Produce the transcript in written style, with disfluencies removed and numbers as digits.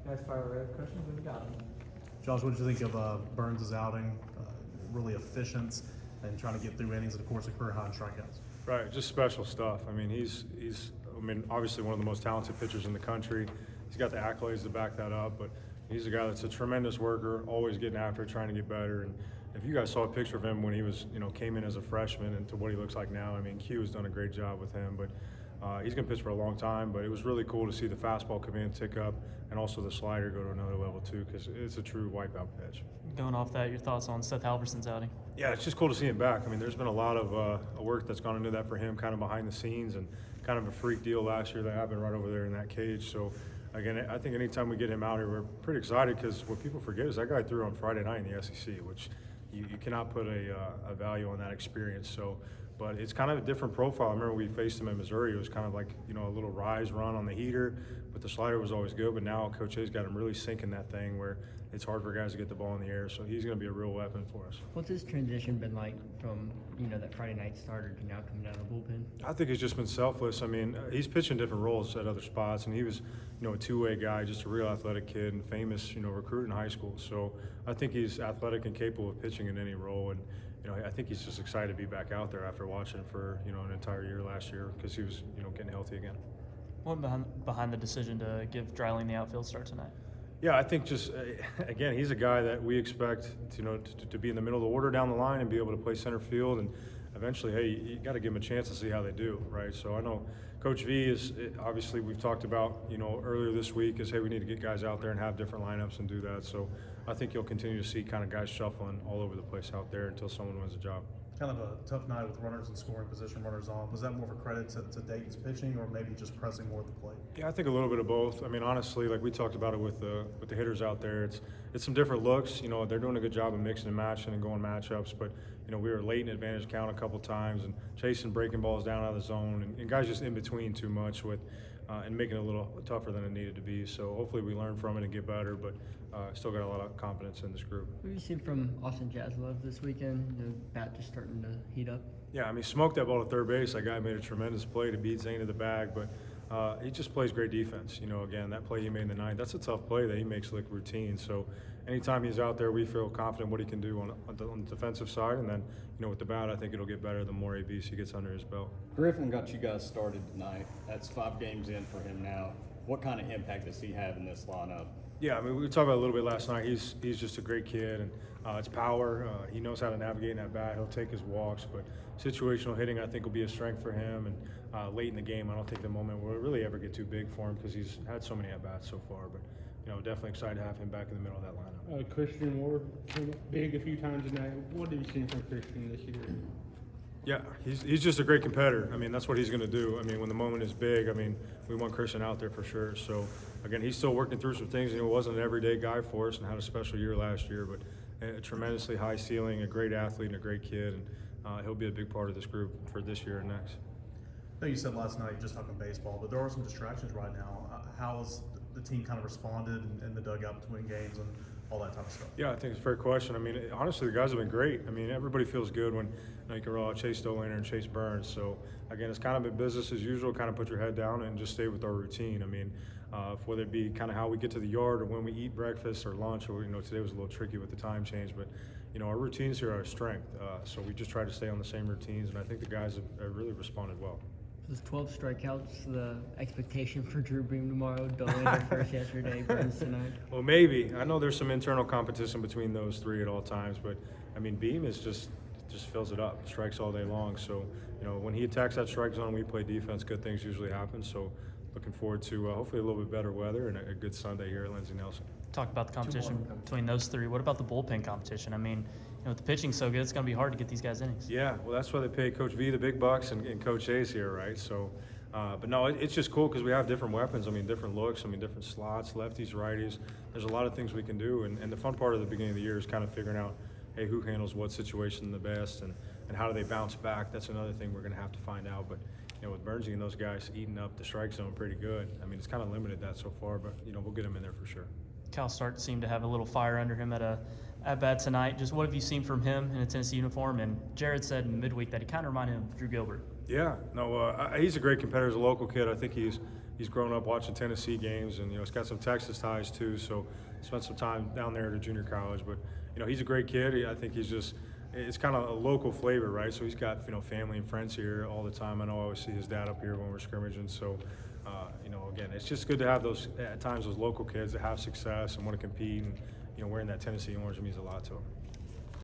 Guys, fire red questions when you got them. Josh, what did you think of Burns' outing? Really efficient and trying to get through innings, and of course a career high in strikeouts. Right, just special stuff. I mean, he's obviously one of the most talented pitchers in the country. He's got the accolades to back that up, but he's a guy that's a tremendous worker, always getting after it, trying to get better. And if you guys saw a picture of him when he was, came in as a freshman and to what he looks like now, I mean, Q has done a great job with him, but he's going to pitch for a long time. But it was really cool to see the fastball come in, tick up, and also the slider go to another level too, because it's a true wipeout pitch. Going off that, your thoughts on Seth Halvorsen's outing? Yeah, it's just cool to see him back. I mean, there's been a lot of work that's gone into that for him, kind of behind the scenes, and kind of a freak deal last year that happened right over there in that cage. So, again, I think anytime we get him out here, we're pretty excited, because what people forget is that guy threw on Friday night in the SEC, which you cannot put a value on that experience. So, but it's kind of a different profile. I remember we faced him in Missouri. It was kind of like, a little rise run on the heater, but the slider was always good. But now Coach A's got him really sinking that thing where it's hard for guys to get the ball in the air. So he's going to be a real weapon for us. What's his transition been like from, that Friday night starter to now coming out of the bullpen? I think he's just been selfless. I mean, he's pitching different roles at other spots, and he was, a two-way guy, just a real athletic kid and famous, recruit in high school. So I think he's athletic and capable of pitching in any role. And, I think he's just excited to be back out there after watching for, an entire year last year, because he was, getting healthy again. What behind the decision to give Dreiling the outfield start tonight? Yeah, I think just, again, he's a guy that we expect to be in the middle of the order down the line and be able to play center field. And eventually, hey, you got to give him a chance to see how they do, right? So I know Coach V is, obviously we've talked about, earlier this week is, hey, we need to get guys out there and have different lineups and do that. So I think you'll continue to see kind of guys shuffling all over the place out there until someone wins a job. Kind of a tough night with runners in scoring position, runners on. Was that more of a credit to Dayton's pitching, or maybe just pressing more at the plate? Yeah, I think a little bit of both. I mean, honestly, like we talked about it with the hitters out there, it's some different looks. They're doing a good job of mixing and matching and going matchups, but we were late in advantage count a couple times and chasing breaking balls down out of the zone, and guys just in between too much with and making it a little tougher than it needed to be. So hopefully we learn from it and get better, but still got a lot of confidence in this group. What have you seen from Austin Jaslove this weekend? The bat just starting to heat up. Yeah, I mean, smoked that ball to third base. That guy made a tremendous play to beat Zane to the bag, but he just plays great defense. Again, that play he made in the ninth, that's a tough play that he makes look routine. So anytime he's out there, we feel confident what he can do on the defensive side. And then, with the bat, I think it'll get better the more ABs he gets under his belt. Griffin got you guys started tonight. That's 5 games in for him now. What kind of impact does he have in this lineup? Yeah, I mean, we talked about it a little bit last night. He's just a great kid, and it's power. He knows how to navigate in that bat. He'll take his walks, but situational hitting, I think, will be a strength for him. And late in the game, I don't think the moment will really ever get too big for him, because he's had so many at-bats so far. But, definitely excited to have him back in the middle of that lineup. Christian Ward came up big a few times tonight. What have you seen from Christian this year? Yeah, he's just a great competitor. I mean, that's what he's going to do. I mean, when the moment is big, I mean, we want Christian out there for sure. So, again, he's still working through some things. He wasn't an everyday guy for us and had a special year last year, but a tremendously high ceiling, a great athlete, and a great kid. And he'll be a big part of this group for this year and next. I know you said last night, just talking baseball, but there are some distractions right now. How has the team kind of responded in the dugout between games and all that type of stuff? Yeah, I think it's a fair question. I mean, honestly, the guys have been great. I mean, everybody feels good when you can roll out Chase Elander and Chase Burns. So, again, it's kind of been business as usual, kind of put your head down and just stay with our routine. I mean, whether it be kind of how we get to the yard or when we eat breakfast or lunch, or, today was a little tricky with the time change, but, our routines here are our strength. So we just try to stay on the same routines, and I think the guys have really responded well. Was 12 strikeouts the expectation for Drew Bream tomorrow? Elander first yesterday, Burns tonight. Well, maybe. I know there's some internal competition between those three at all times, but I mean, Beam is just fills it up, strikes all day long. So, when he attacks that strike zone, we play defense. Good things usually happen. So, looking forward to hopefully a little bit better weather and a good Sunday here at Lindsey Nelson. Talk about the competition between those three. What about the bullpen competition? I mean, with the pitching so good, it's going to be hard to get these guys innings. Yeah, well, that's why they pay Coach V the big bucks and Coach A's here, right? So, but no, it's just cool because we have different weapons. I mean, different looks. I mean, different slots, lefties, righties. There's a lot of things we can do, and the fun part of the beginning of the year is kind of figuring out, hey, who handles what situation the best, and how do they bounce back? That's another thing we're going to have to find out. But with Bernsey and those guys eating up the strike zone pretty good. I mean, it's kind of limited that so far, but we'll get them in there for sure. Cal Stark seemed to have a little fire under him at bat tonight. Just what have you seen from him in a Tennessee uniform? And Jared said in midweek that he kind of reminded him of Drew Gilbert. Yeah, no, he's a great competitor. As a local kid, I think he's he's grown up watching Tennessee games, and he's got some Texas ties too. So spent some time down there at a junior college. But he's a great kid. I think it's kind of a local flavor, right? So he's got family and friends here all the time. I know I always see his dad up here when we're scrimmaging. So again, it's just good to have those at times those local kids that have success and want to compete, and wearing that Tennessee orange means a lot to them.